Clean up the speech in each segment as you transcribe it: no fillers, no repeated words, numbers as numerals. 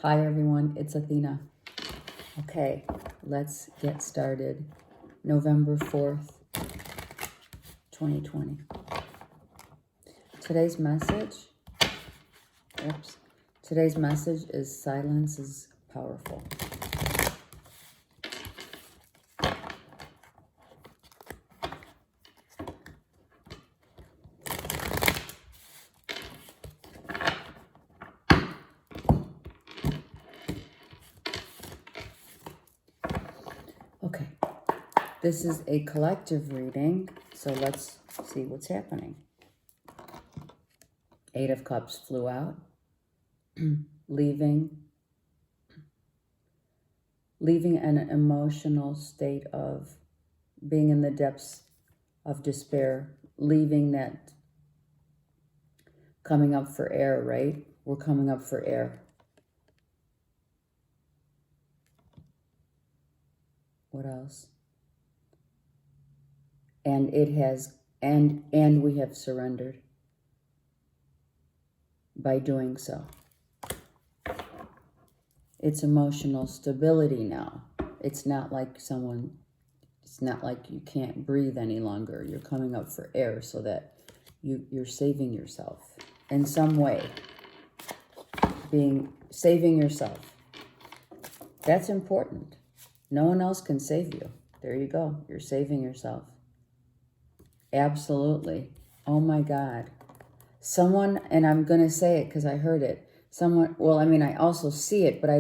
Hi everyone, it's Athena. Okay, let's get started. November 4th, 2020. Today's message is silence is powerful. Okay, this is a collective reading, so let's see what's happening. 8 of Cups flew out, leaving an emotional state of being in the depths of despair, leaving that, coming up for air, right? We're coming up for air. What else? And it has, and we have surrendered by doing so. It's emotional stability now. It's not like you can't breathe any longer. You're coming up for air so that you're saving yourself in some way. Saving yourself. That's important. No one else can save you. There you go. You're saving yourself. Absolutely. Oh my God. Someone, and I'm going to say it because I heard it. I also see it, but I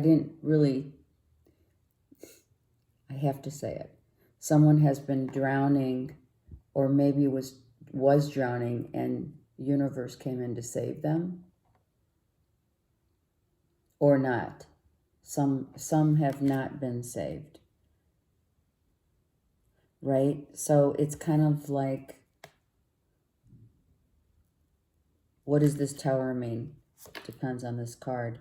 have to say it. Someone has been drowning, or maybe was drowning, and the universe came in to save them. Or not. Some have not been saved. Right? So it's kind of like, what does this tower mean? Depends on this card.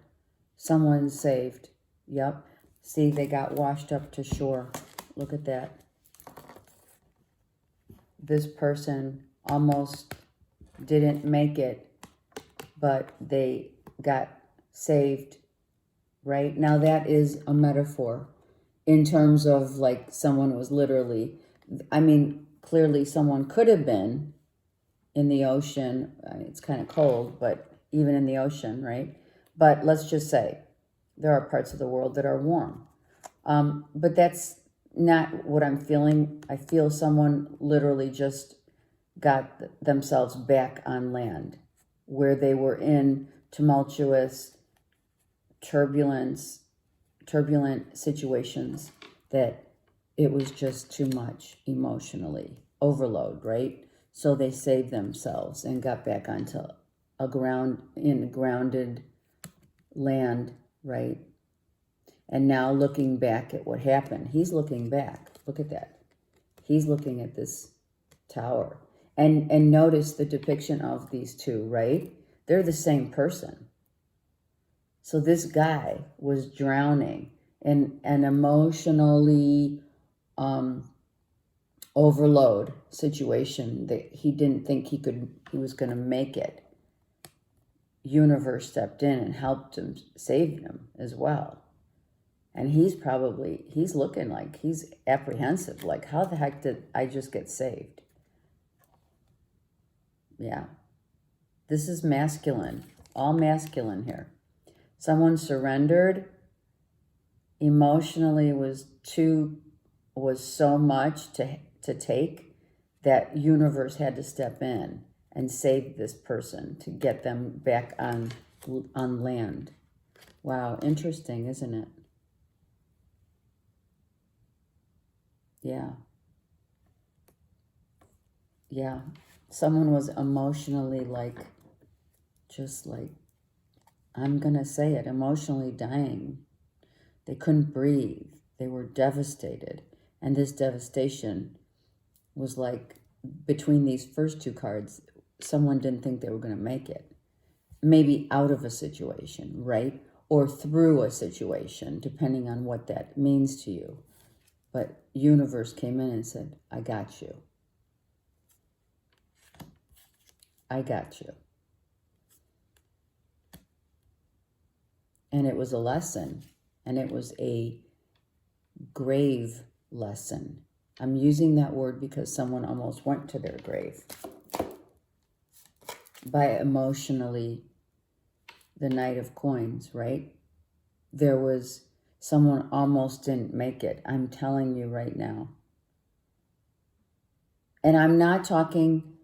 Someone's saved. Yep. See, they got washed up to shore. Look at that. This person almost didn't make it, but they got saved. Right? Now that is a metaphor in terms of like someone was literally, clearly someone could have been in the ocean. It's kind of cold, but even in the ocean, right? But let's just say there are parts of the world that are warm. But that's not what I'm feeling. I feel someone literally just got themselves back on land where they were in tumultuous, turbulent situations that it was just too much emotionally. Overload, right? So they saved themselves and got back onto grounded land, right? And now looking back at what happened, he's looking back. Look at that. He's looking at this tower. And notice the depiction of these two, right? They're the same person. So this guy was drowning in an emotionally overload situation that he didn't think he was going to make it. Universe stepped in and helped him, saved him as well. And he's looking like he's apprehensive. Like, how the heck did I just get saved? Yeah. This is masculine. All masculine here. Someone surrendered. Emotionally was so much to take that universe had to step in and save this person to get them back on land. Wow, interesting, isn't it? Yeah. Yeah. Someone was emotionally I'm going to say it, emotionally dying. They couldn't breathe. They were devastated. And this devastation was like, between these first two cards, someone didn't think they were going to make it. Maybe out of a situation, right? Or through a situation, depending on what that means to you. But universe came in and said, I got you. I got you. And it was a lesson. And it was a grave lesson. I'm using that word because someone almost went to their grave by emotionally the Knight of Coins, right? There was someone almost didn't make it. I'm telling you right now. And I'm not talking,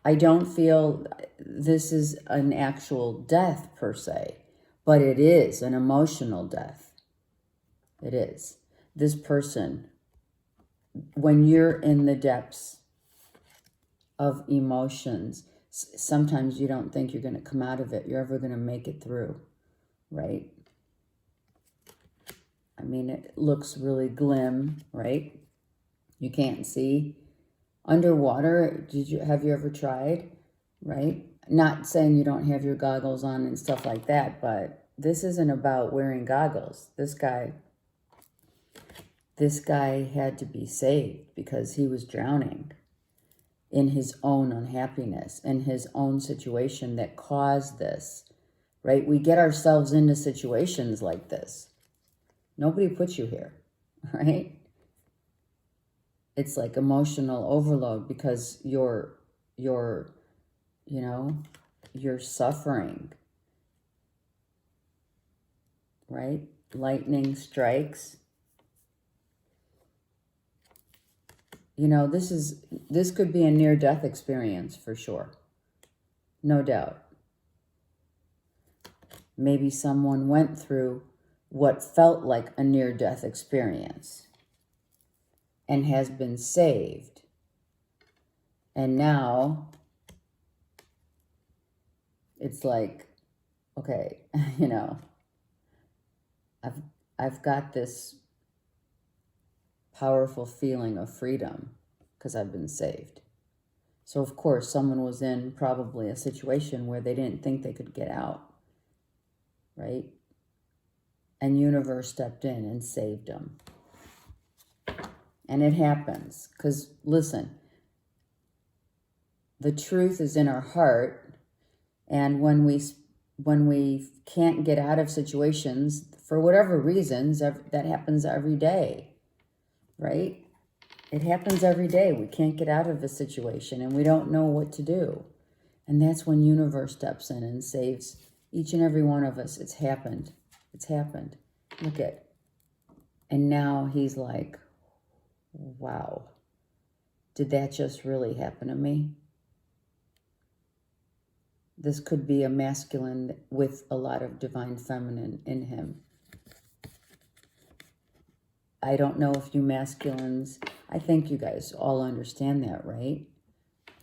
I don't feel this is an actual death per se, but it is an emotional death. It is. This person, when you're in the depths of emotions, sometimes you don't think you're going to come out of it. You're ever going to make it through, right? I mean, it looks really glim, right? You can't see. Underwater, have you ever tried, right? Not saying you don't have your goggles on and stuff like that, but this isn't about wearing goggles. This guy had to be saved because he was drowning in his own unhappiness, in his own situation that caused this, right? We get ourselves into situations like this. Nobody puts you here, right? It's like emotional overload because you're suffering, right? Lightning strikes. This could be a near-death experience for sure. No doubt. Maybe someone went through what felt like a near-death experience and has been saved. And now it's like, okay, I've got this powerful feeling of freedom because I've been saved. So of course someone was in probably a situation where they didn't think they could get out, right? And universe stepped in and saved them. And it happens because, listen, the truth is in our heart, and when we can't get out of situations for whatever reasons, that happens every day, right? It happens every day. We can't get out of a situation and we don't know what to do. And that's when universe steps in and saves each and every one of us. It's happened. It's happened. Look at. And now he's like, wow, did that just really happen to me? This could be a masculine with a lot of divine feminine in him. I don't know if you masculines, I think you guys all understand that, right?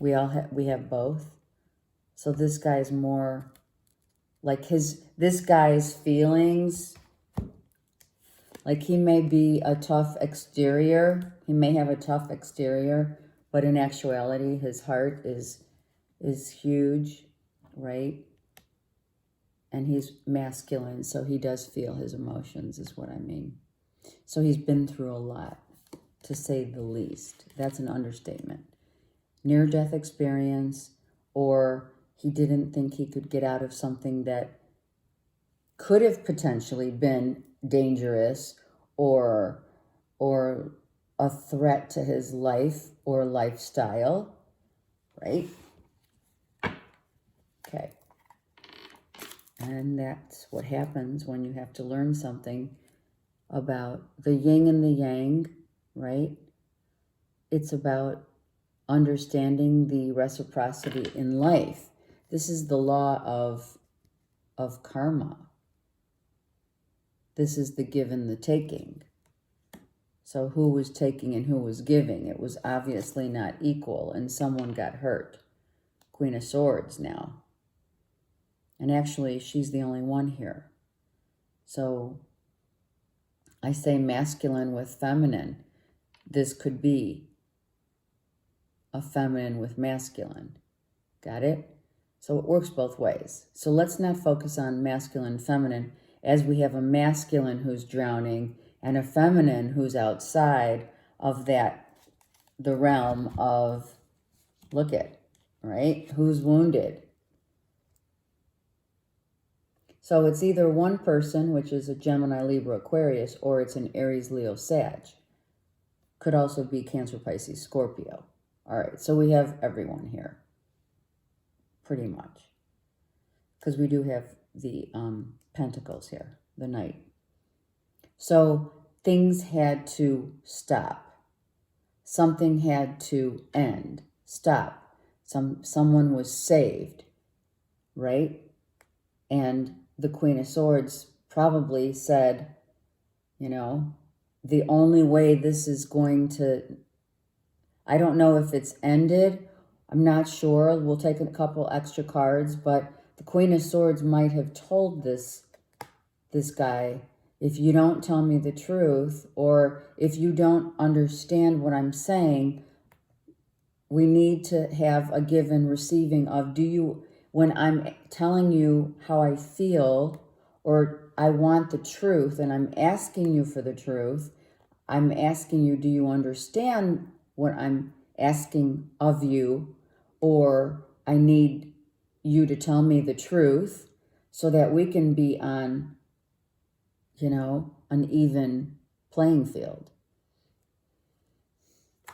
We have both. So this guy's more like this guy's feelings, like he may be a tough exterior. He may have a tough exterior, but in actuality, his heart is huge, right? And he's masculine, so he does feel his emotions, is what I mean. So he's been through a lot, to say the least. That's an understatement. Near-death experience, or he didn't think he could get out of something that could have potentially been dangerous or a threat to his life or lifestyle, right? Okay. And that's what happens when you have to learn something about the yin and the yang, right? It's about understanding the reciprocity in life. This is the law of karma. This is the give and the taking. So who was taking and who was giving? It was obviously not equal, and someone got hurt. Queen of Swords now. And actually, she's the only one here. So I say masculine with feminine. This could be a feminine with masculine. Got it? So it works both ways. So let's not focus on masculine, feminine, as we have a masculine who's drowning and a feminine who's outside of that, the realm of, look at, right? Who's wounded. So it's either one person, which is a Gemini, Libra, Aquarius, or it's an Aries, Leo, Sag. Could also be Cancer, Pisces, Scorpio. All right, so we have everyone here, pretty much. Because we do have the Pentacles here, the Knight. So things had to stop. Something had to end, stop. Someone was saved, right? And the Queen of Swords probably said, you know, the only way this is going to, I don't know if it's ended. I'm not sure. We'll take a couple extra cards, but the Queen of Swords might have told this guy, if you don't tell me the truth, or if you don't understand what I'm saying, we need to have a give and receiving of, when I'm telling you how I feel, or I want the truth, and I'm asking you for the truth, I'm asking you, do you understand what I'm asking of you? Or I need you to tell me the truth so that we can be on, an even playing field.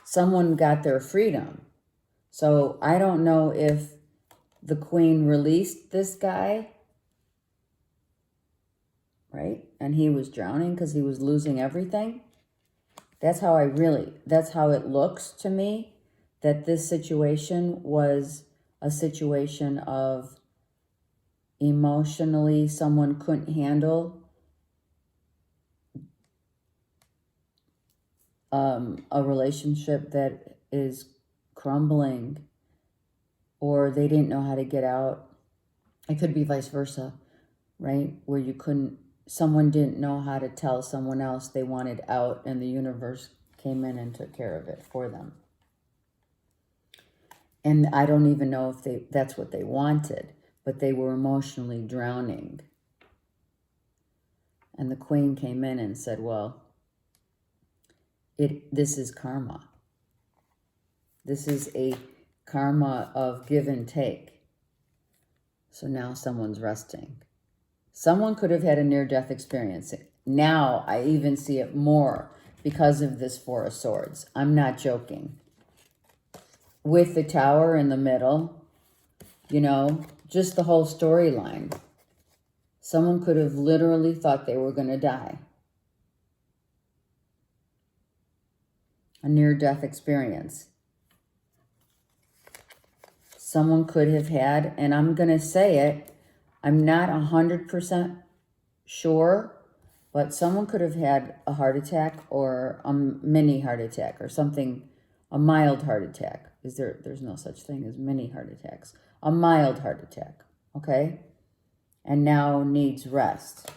Someone got their freedom. So I don't know if the Queen released this guy, right? And he was drowning because he was losing everything. That's how it looks to me, that this situation was a situation of emotionally someone couldn't handle a relationship that is crumbling, or they didn't know how to get out. It could be vice versa, right? Where someone didn't know how to tell someone else they wanted out, and the universe came in and took care of it for them. And I don't even know if that's what they wanted, but they were emotionally drowning. And the Queen came in and said, well, this is karma. This is a karma of give and take. So now someone's resting. Someone could have had a near-death experience. Now I even see it more because of this Four of Swords. I'm not joking. With the Tower in the middle, just the whole storyline. Someone could have literally thought they were going to die. A near-death experience. Someone could have had, and I'm going to say it, I'm not 100% sure, but someone could have had a heart attack or a mini heart attack or something, a mild heart attack. There's no such thing as mini heart attacks. A mild heart attack, okay? And now needs rest.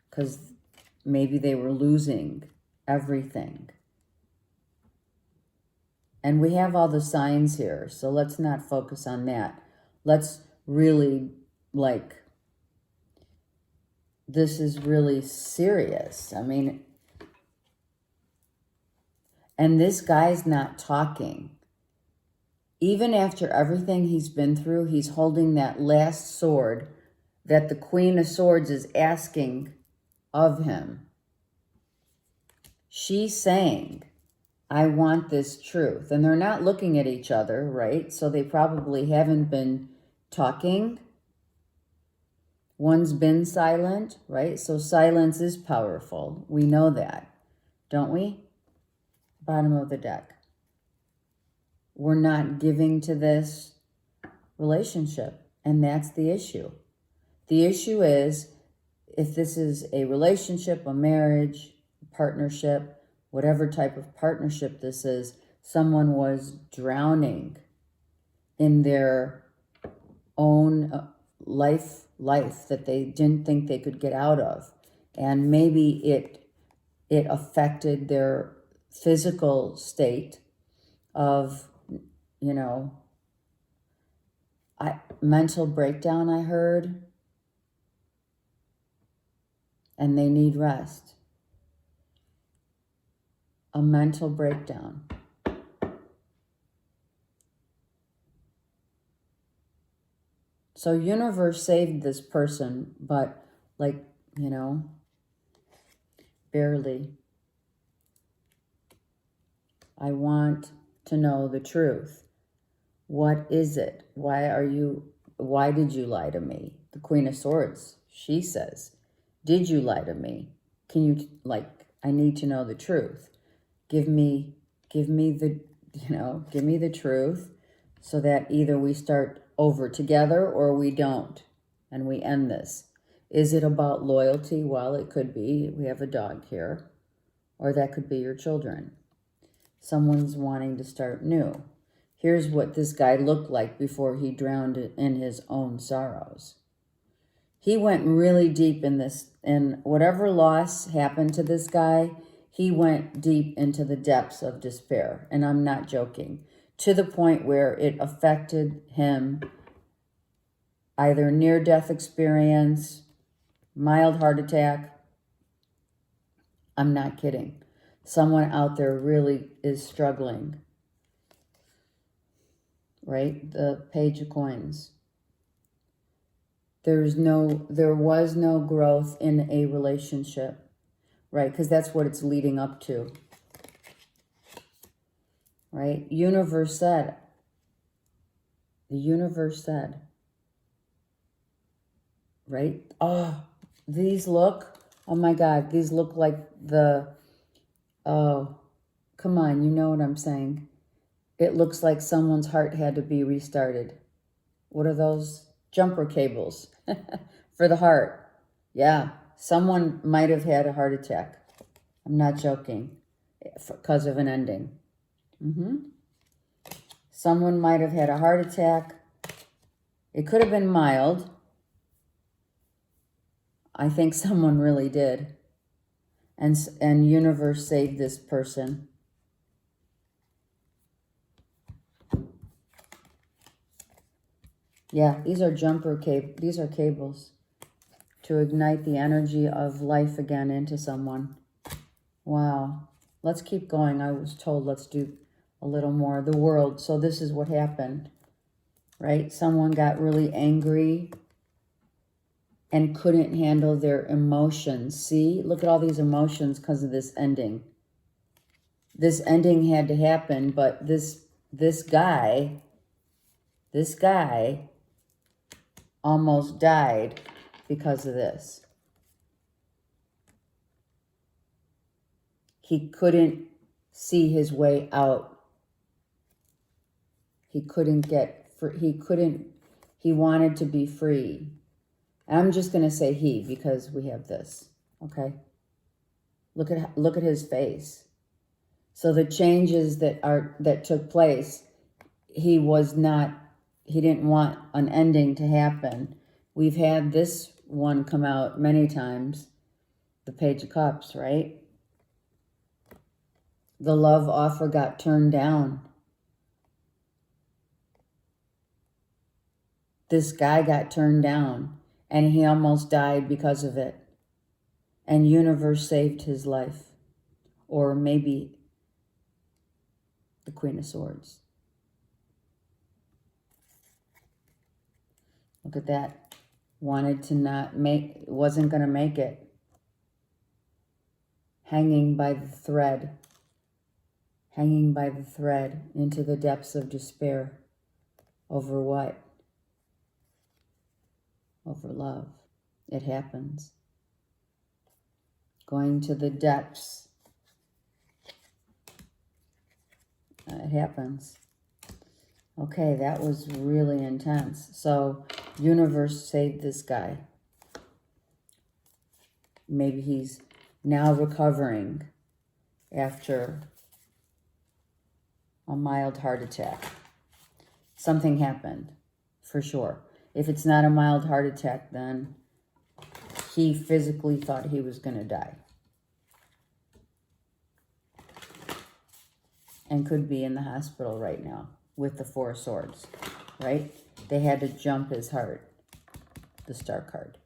Because maybe they were losing everything. And we have all the signs here, so let's not focus on that. Let's really, this is really serious. I mean, and this guy's not talking. Even after everything he's been through, he's holding that last sword that the Queen of Swords is asking of him. She's saying, I want this truth. And they're not looking at each other, right? So they probably haven't been talking. One's been silent, right? So silence is powerful. We know that, don't we? Bottom of the deck. We're not giving to this relationship, and that's the issue. The issue is, if this is a relationship, a marriage, a partnership, whatever type of partnership this is, someone was drowning in their own life that they didn't think they could get out of. And maybe it affected their physical state of, mental breakdown, I heard. And they need rest. A mental breakdown. So universe saved this person, but like, you know, barely. I want to know the truth. What is it? Why did you lie to me? The Queen of Swords, she says, did you lie to me? Can you, like, I need to know the truth. Give me the, give me the truth so that either we start over together or we don't and we end this. Is it about loyalty? Well, it could be. We have a dog here. Or that could be your children. Someone's wanting to start new. Here's what this guy looked like before he drowned in his own sorrows. He went really deep in this, and whatever loss happened to this guy, he went deep into the depths of despair. And I'm not joking. To the point where it affected him, either near-death experience, mild heart attack. I'm not kidding. Someone out there really is struggling. Right? The Page of Coins. There was no growth in a relationship. Right? Because that's what it's leading up to. Right? The universe said. Right? Oh, oh my God, these look like oh, come on, you know what I'm saying. It looks like someone's heart had to be restarted. What are those? Jumper cables for the heart. Yeah, someone might have had a heart attack. I'm not joking, because of an ending. Someone might have had a heart attack. It could have been mild. I think someone really did. And universe saved this person. Yeah, these are these are cables to ignite the energy of life again into someone. Wow. Let's keep going. I was told let's do a little more. The world. So this is what happened, right? Someone got really angry and couldn't handle their emotions. See, look at all these emotions because of this ending. This ending had to happen, but this guy almost died because of this. He couldn't see his way out. He couldn't get free. He wanted to be free. I'm just going to say he because we have this, okay? Look at his face. So the changes that took place, he didn't want an ending to happen. We've had this one come out many times, the Page of Cups, right? The love offer got turned down. This guy got turned down, and he almost died because of it. And universe saved his life. Or maybe the Queen of Swords. Look at that. Wanted to wasn't going to make it. Hanging by the thread. Hanging by the thread into the depths of despair. Over what? Over love. It happens. Going to the depths. It happens. Okay, that was really intense. So, universe saved this guy. Maybe he's now recovering after a mild heart attack. Something happened, for sure. If it's not a mild heart attack, then he physically thought he was going to die. And could be in the hospital right now with the Four of Swords, right? They had to jump his heart, the Star card.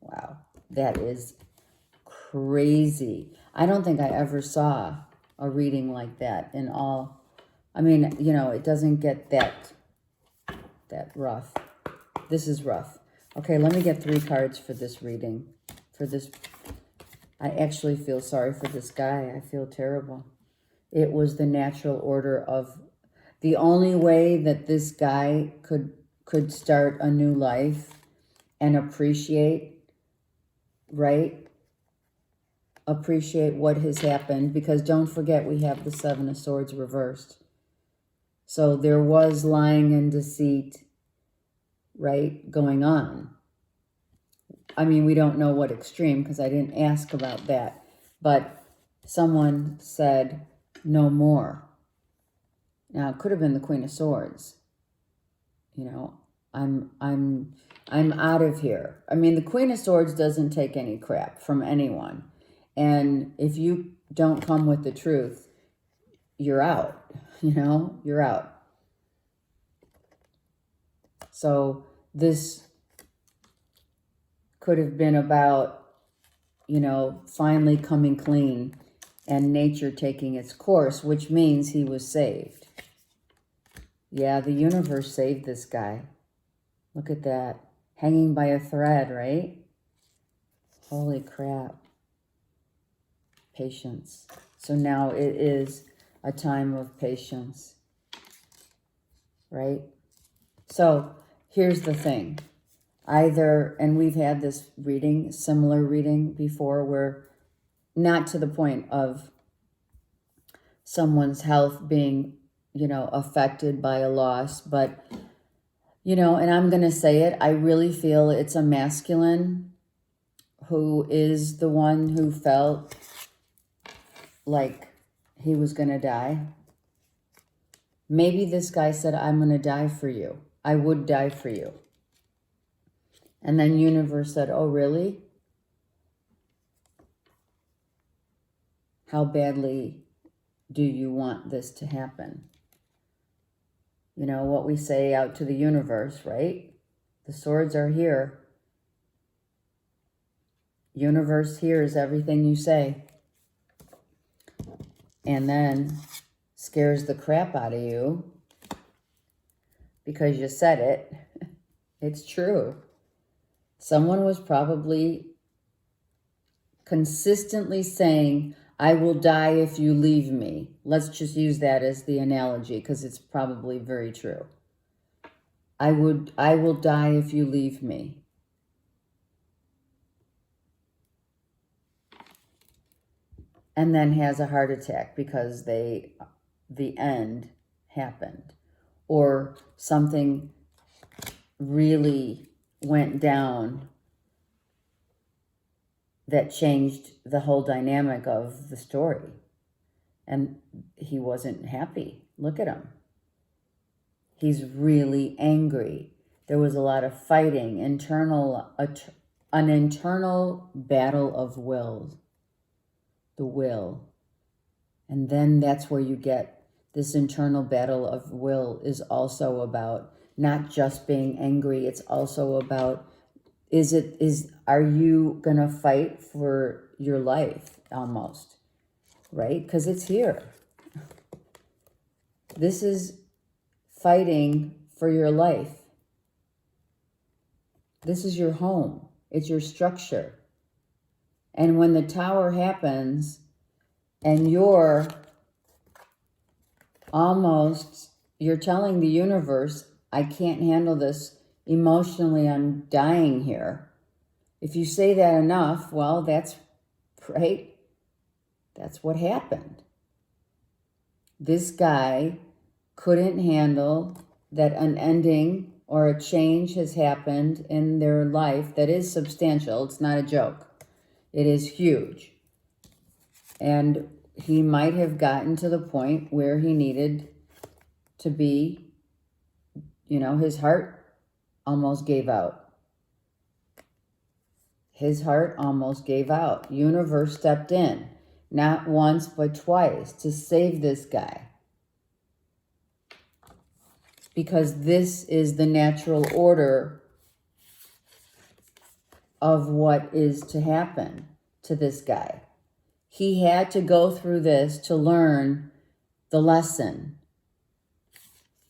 Wow, that is crazy. I don't think I ever saw a reading like that in all. I mean, you know, it doesn't get that that rough. This is rough. Okay, let me get 3 cards for this reading. For this, I actually feel sorry for this guy. I feel terrible. It was the natural order of the only way that this guy could start a new life and appreciate, right? Appreciate what has happened, because don't forget we have the 7 of Swords reversed. So there was lying and deceit, right, going on. I mean, we don't know what extreme, because I didn't ask about that. But someone said no more. Now, it could have been the Queen of Swords. You know, I'm out of here. I mean, the Queen of Swords doesn't take any crap from anyone. And if you don't come with the truth, you're out. You know, you're out. So this could have been about, you know, finally coming clean and nature taking its course, which means he was saved. Yeah, the universe saved this guy. Look at that. Hanging by a thread, right? Holy crap. Patience. So now it is a time of patience, right? So here's the thing. Either, and we've had this reading, similar reading before, where not to the point of someone's health being, you know, affected by a loss, but, you know, and I'm going to say it, I really feel it's a masculine who is the one who felt like he was going to die. Maybe this guy said, I'm going to die for you. I would die for you. And then universe said, oh, really? How badly do you want this to happen? You know, what we say out to the universe, right? The swords are here. Universe hears everything you say. And then scares the crap out of you because you said it. It's true. Someone was probably consistently saying, I will die if you leave me. Let's just use that as the analogy because it's probably very true. I will die if you leave me. And then has a heart attack because the end happened. Or something really went down that changed the whole dynamic of the story. And he wasn't happy. Look at him. He's really angry. There was a lot of fighting, an internal battle of wills. The will. And then that's where you get this internal battle of will is also about not just being angry. It's also about, are you going to fight for your life almost, right? Because it's here. This is fighting for your life. This is your home. It's your structure. And when the tower happens and you're telling the universe, I can't handle this emotionally, I'm dying here. If you say that enough, well, that's right. That's what happened. This guy couldn't handle that an ending or a change has happened in their life that is substantial. It's not a joke. It is huge. And he might have gotten to the point where he needed to be, you know, his heart almost gave out. His heart almost gave out. Universe stepped in, not once but twice, to save this guy. Because this is the natural order of what is to happen to this guy. He had to go through this to learn the lesson.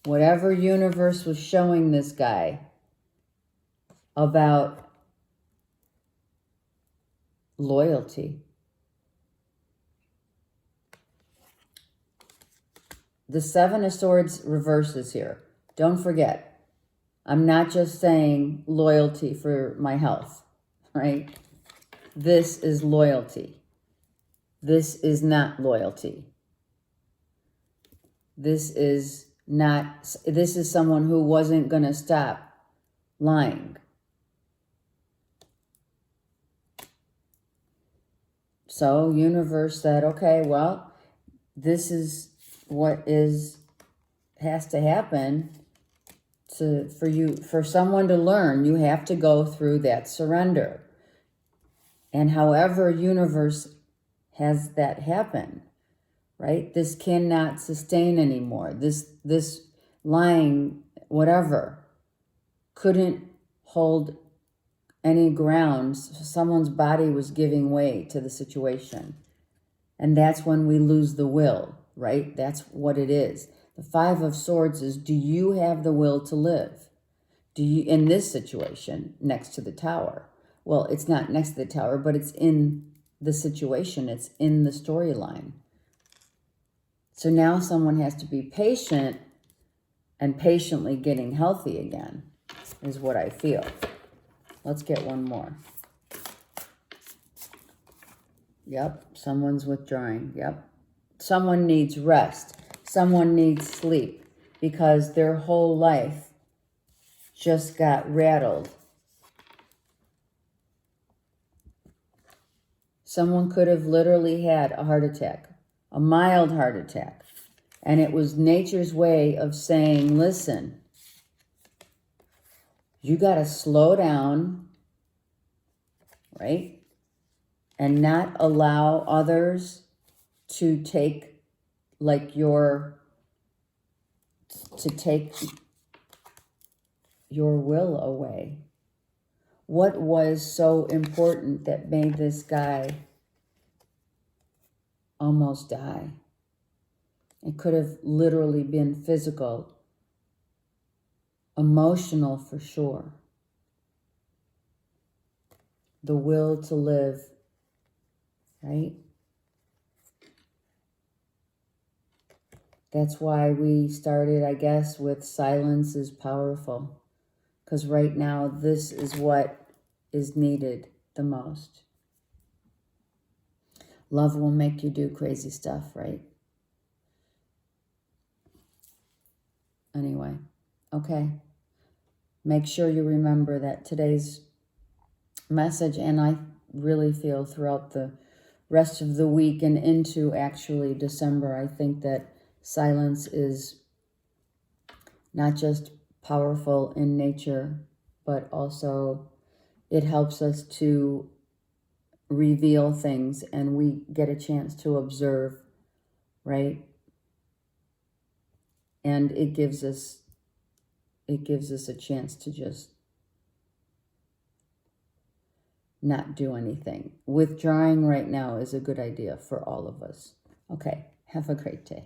whatever universe was showing this guy about loyalty. The Seven of Swords reverses here. Don't forget, I'm not just saying loyalty for my health, right? This is loyalty. This is not loyalty. This is someone who wasn't going to stop lying. So universe said, okay, well, this is what has to happen for someone to learn. You have to go through that surrender. And however universe has that happen, right? This cannot sustain anymore. This lying, whatever, couldn't hold any grounds. Someone's body was giving way to the situation. And that's when we lose the will, right? That's what it is. The Five of Swords is, do you have the will to live? Do you, in this situation, next to the Tower? Well, it's not next to the Tower, but it's in the situation. It's in the storyline. So now someone has to be patient and patiently getting healthy again, is what I feel. Let's get one more. Yep, someone's withdrawing. Yep. Someone needs rest. Someone needs sleep because their whole life just got rattled. Someone could have literally had a heart attack, a mild heart attack. And it was nature's way of saying, listen, you got to slow down, right? And not allow others to take your will away. What was so important that made this guy almost die? It could have literally been physical, emotional for sure. The will to live, right? That's why we started, I guess, with silence is powerful. Because right now, this is what is needed the most. Love will make you do crazy stuff, right? Anyway, okay. Make sure you remember that today's message, and I really feel throughout the rest of the week and into actually December, I think that silence is not just powerful in nature, but also it helps us to reveal things and we get a chance to observe, right? And it gives us a chance to just not do anything. Withdrawing right now is a good idea for all of us. Okay, have a great day.